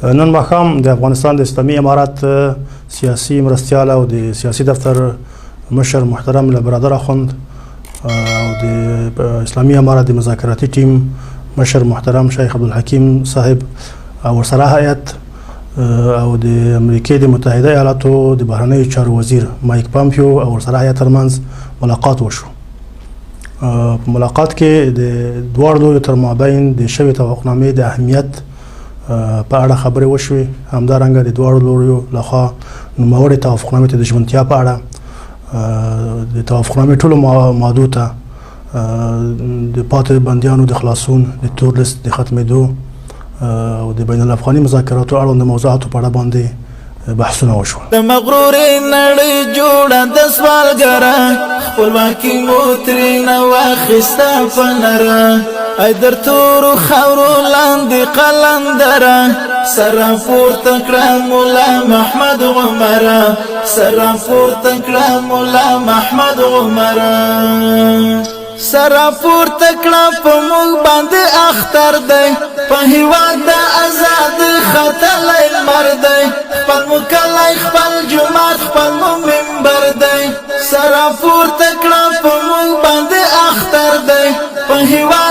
نن ماښام د افغانستان د اسلامي امارات سیاسي مرستیال او د سیاسي دفتر مشر محترم له برادر اخوند او د اسلامي امارات د مذاکراتي ټیم مشر محترم شیخ عبدالحکیم صاحب او ورسره هیئت او د امریکې د متحده ایالاتو د بهرنیو چارو وزیر مایک پامپیو او ورسره هیئت ترمنځ ملاقات وشو. په ملاقات کې د دواړو لورو تر مابین د شوې توافقنامې د اهمیت په اړه خبرې وشوې. همدارنګه د دواړو لورو لخوا نوموړې توافقنامې ته د ژمنتیا په اړه د توافقنامې ټولو مادو ته د پاتې بندیانو د خلاصون، د تور لیست د ختمېدو او د بین الافغاني مذاکراتو اړوند موضوعاتو په اړه باندې بحثونه وشول. د مغرورې نړۍ جوړه د سوالګره خپلواکي مو ترېنه واخیسته په نره ای در تورو خاورو لاندې قلندره سره پورته کړه ملا محمد عمره سره پورته کړه ملا محمد عمره سره پورته کړه په موږ باندې اختر دی په هېواد د آزاد ختلی لمر دی خپل مو کلی خپل جومات خپل مو منبر دی سره پورته کړه په موږ باندې اختر دی په هېواد